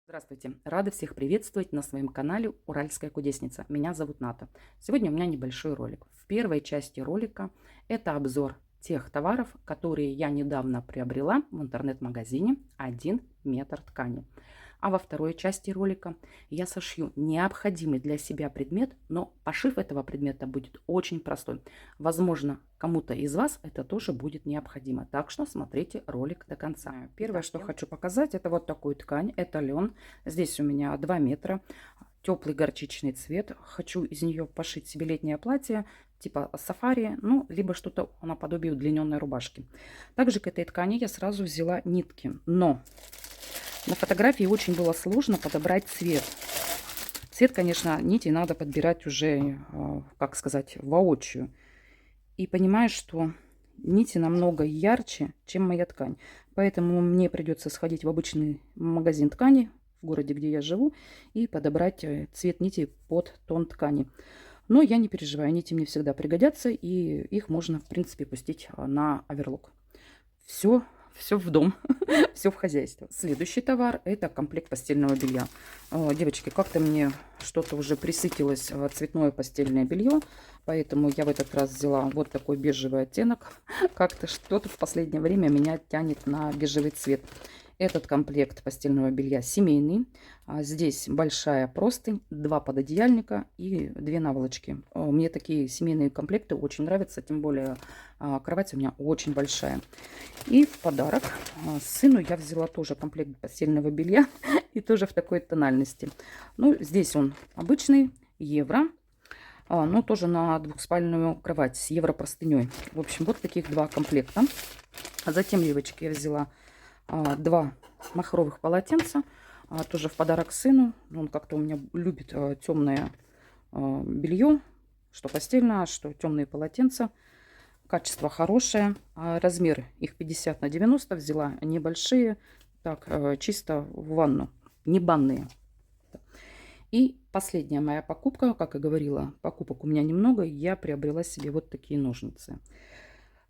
Здравствуйте! Рада всех приветствовать на своем канале Уральская кудесница. Меня зовут Ната. Сегодня у меня небольшой ролик. В первой части ролика это обзор тех товаров, которые я недавно приобрела в интернет-магазине «1 метр ткани». А во второй части ролика я сошью необходимый для себя предмет, но пошив этого предмета будет очень простой. Возможно, кому-то из вас это тоже будет необходимо. Так что смотрите ролик до конца. Первое, что хочу показать, это вот такую ткань. Это лен. Здесь у меня 2 метра. Теплый горчичный цвет. Хочу из нее пошить себе летнее платье, типа сафари, ну, либо что-то наподобие удлиненной рубашки. Также к этой ткани я сразу взяла нитки. Но на фотографии очень было сложно подобрать цвет. Цвет, конечно, нити надо подбирать уже, как сказать, воочию. И понимаю, что нити намного ярче, чем моя ткань. Поэтому мне придется сходить в обычный магазин ткани в городе, где я живу, и подобрать цвет нити под тон ткани. Но я не переживаю, нити мне всегда пригодятся, и их можно, в принципе, пустить на оверлок. Все в дом, все в хозяйство. Следующий товар – это комплект постельного белья. Девочки, как-то мне что-то уже присытилось цветное постельное белье, поэтому я в этот раз взяла вот такой бежевый оттенок. Как-то что-то в последнее время меня тянет на бежевый цвет. Этот комплект постельного белья семейный. Здесь большая простынь, 2 пододеяльника и 2 наволочки. Мне такие семейные комплекты очень нравятся, тем более кровать у меня очень большая. И в подарок сыну я взяла тоже комплект постельного белья и тоже в такой тональности. Ну, здесь он обычный, евро, но тоже на двухспальную кровать с европростыней. В общем, вот таких 2 комплекта. А затем, девочки, я взяла 2 махровых полотенца, тоже в подарок сыну. Он как-то у меня любит темное белье, что постельное, что темные полотенца. Качество хорошее. Размер их 50 на 90. Взяла небольшие, так, чисто в ванну, не банные. И последняя моя покупка, как и говорила, покупок у меня немного. Я приобрела себе вот такие ножницы.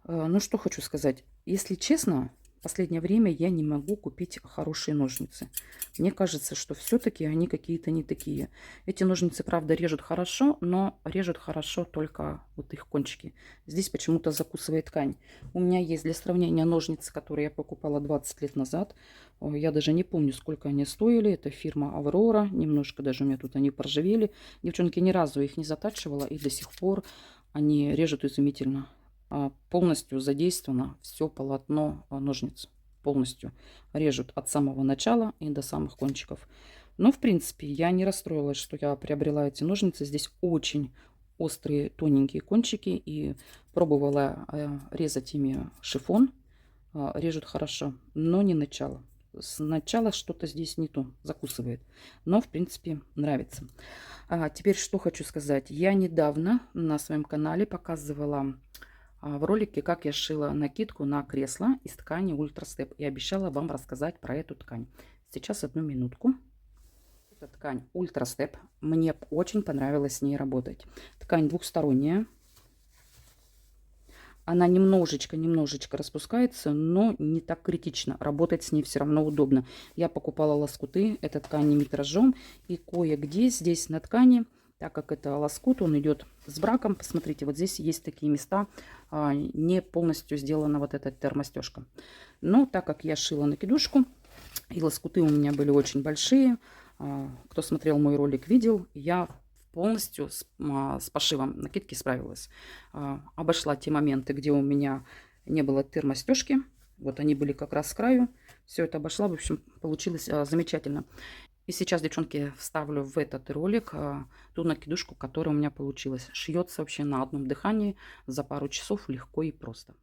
Ну, что хочу сказать. Если честно, в последнее время я не могу купить хорошие ножницы. Мне кажется, что все-таки они какие-то не такие. Эти ножницы, правда, режут хорошо, но режут хорошо только вот их кончики. Здесь почему-то закусывает ткань. У меня есть для сравнения ножницы, которые я покупала 20 лет назад. Я даже не помню, сколько они стоили. Это фирма Аврора. Немножко даже у меня тут они поржавели. Девчонки, ни разу их не затачивала, и до сих пор они режут изумительно. Полностью задействовано все полотно ножниц. Полностью режут от самого начала и до самых кончиков. Но, в принципе, я не расстроилась, что я приобрела эти ножницы. Здесь очень острые, тоненькие кончики. И пробовала резать ими шифон. Режут хорошо, но не начало. Сначала что-то здесь не то, закусывает. Но, в принципе, нравится. Теперь что хочу сказать. Я недавно на своем канале показывала в ролике, как я шила накидку на кресло из ткани Ультрастеп. И обещала вам рассказать про эту ткань. Сейчас одну минутку. Эта ткань Ультрастеп. Мне очень понравилось с ней работать. Ткань двухсторонняя. Она немножечко распускается, но не так критично. Работать с ней все равно удобно. Я покупала лоскуты. Эта ткань метражом. И кое-где здесь на ткани, так как это лоскут, он идет с браком. Посмотрите, вот здесь есть такие места, не полностью сделана вот эта термостежка. Но так как я шила накидушку, и лоскуты у меня были очень большие, кто смотрел мой ролик, видел, я полностью с пошивом накидки справилась. Обошла те моменты, где у меня не было термостежки. Вот они были как раз с краю. Все это обошла. В общем, получилось замечательно. И сейчас, девчонки, вставлю в этот ролик ту накидушку, которая у меня получилась. Шьется вообще на одном дыхании за пару часов легко и просто.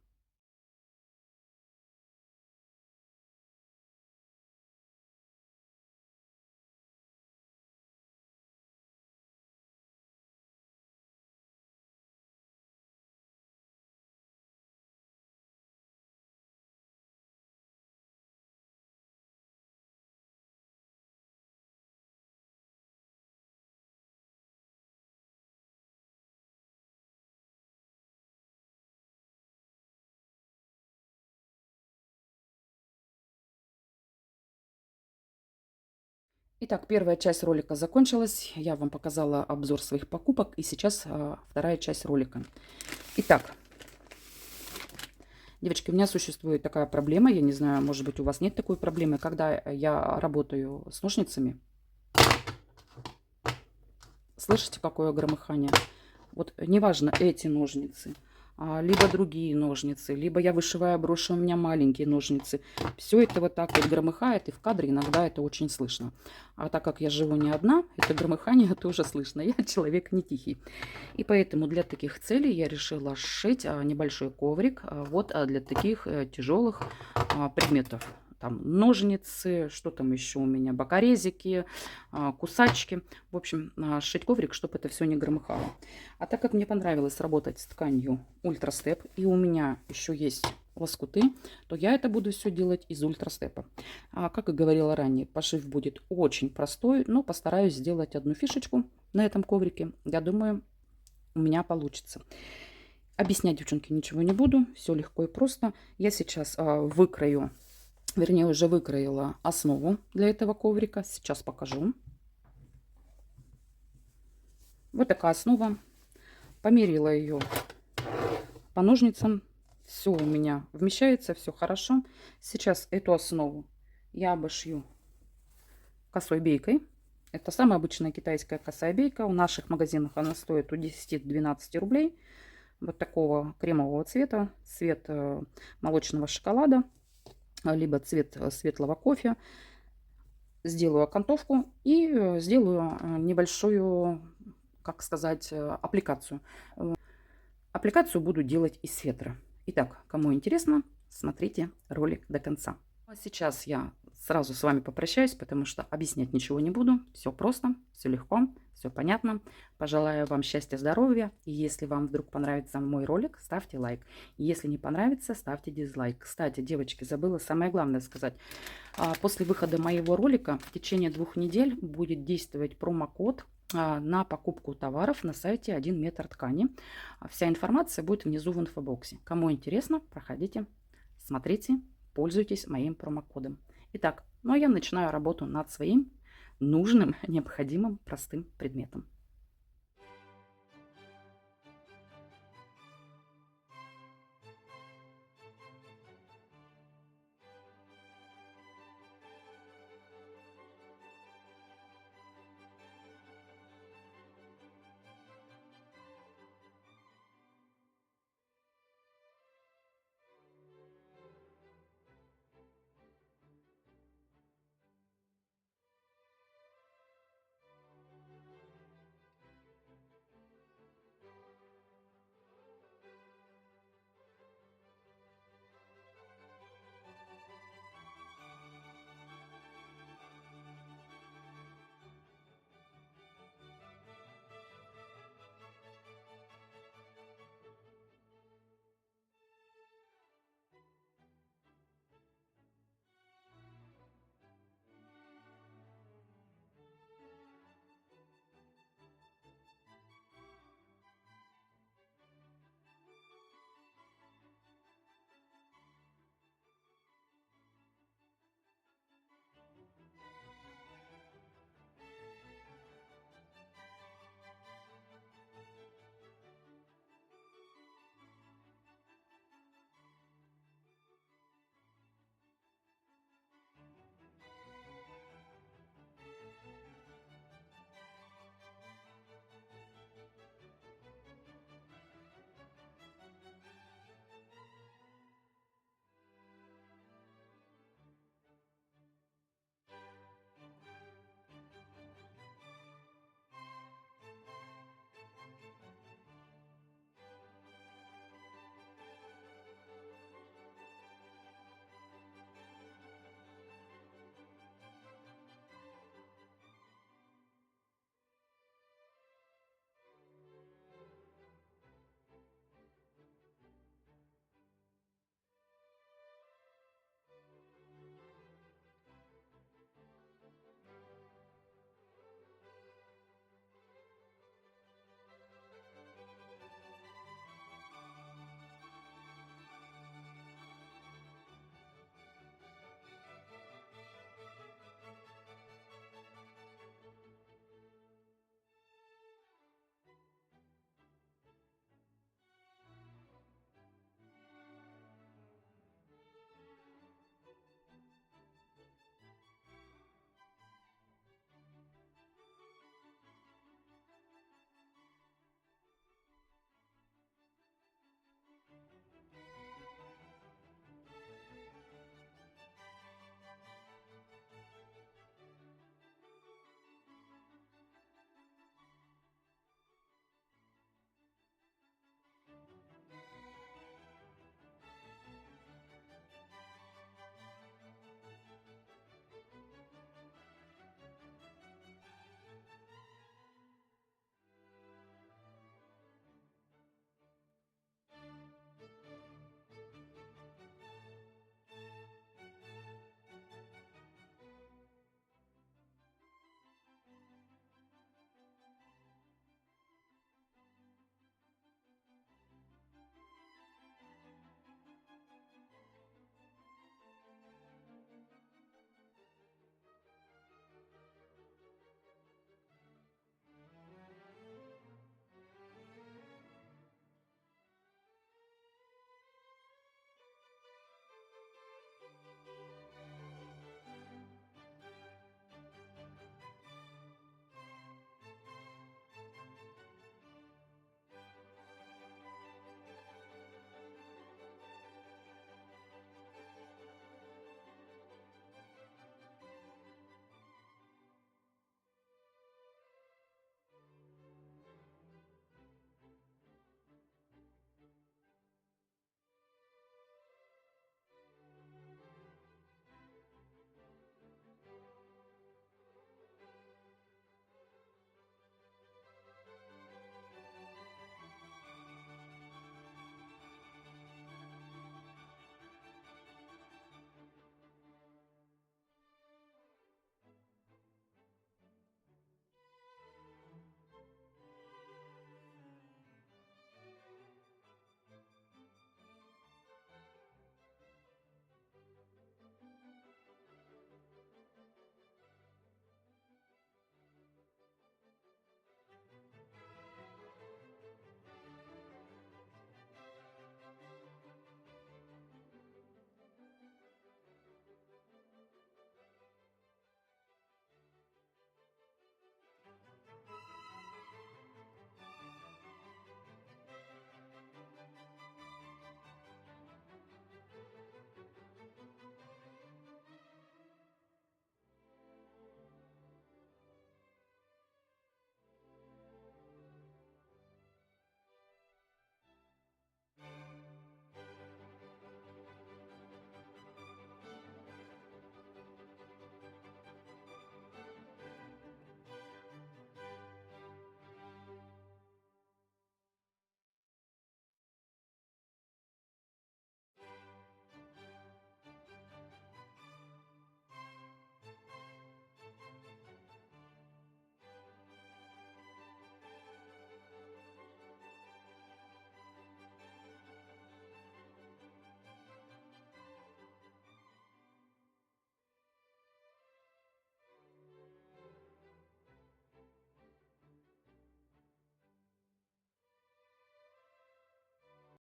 Итак, первая часть ролика закончилась. Я вам показала обзор своих покупок. И сейчас вторая часть ролика. Итак, девочки, у меня существует такая проблема. Я не знаю, может быть, у вас нет такой проблемы. Когда я работаю с ножницами, слышите, какое громыхание? Вот неважно, эти ножницы, либо другие ножницы, либо я вышиваю броши, у меня маленькие ножницы. Все это вот так вот громыхает, и в кадре иногда это очень слышно. А так как я живу не одна, это громыхание тоже слышно. Я человек не тихий. И поэтому для таких целей я решила сшить небольшой коврик вот для таких тяжелых предметов. Там ножницы, что там еще у меня, бокорезики, кусачки. В общем, сшить коврик, чтобы это все не громыхало. А так как мне понравилось работать с тканью ультрастеп, и у меня еще есть лоскуты, то я это буду все делать из ультрастепа. Как и говорила ранее, пошив будет очень простой, но постараюсь сделать одну фишечку на этом коврике. Я думаю, у меня получится. Объяснять, девчонки, ничего не буду. Все легко и просто. Я сейчас выкрою, вернее, уже выкроила основу для этого коврика. Сейчас покажу. Вот такая основа. Померила ее по ножницам. Все у меня вмещается, все хорошо. Сейчас эту основу я обошью косой бейкой. Это самая обычная китайская косая бейка. В наших магазинах она стоит от 10 до 12 рублей. Вот такого кремового цвета. Цвет молочного шоколада. Либо цвет светлого кофе. Сделаю окантовку и сделаю небольшую, как сказать, аппликацию. Аппликацию буду делать из фетра. Итак, кому интересно, смотрите ролик до конца. А сейчас я сразу с вами попрощаюсь, потому что объяснять ничего не буду. Все просто, все легко, все понятно. Пожелаю вам счастья, здоровья. И если вам вдруг понравится мой ролик, ставьте лайк. Если не понравится, ставьте дизлайк. Кстати, девочки, забыла самое главное сказать. После выхода моего ролика в течение 2 недель будет действовать промокод на покупку товаров на сайте 1 метр ткани. Вся информация будет внизу в инфобоксе. Кому интересно, проходите, смотрите, пользуйтесь моим промокодом. Итак, ну а я начинаю работу над своим нужным, необходимым, простым предметом.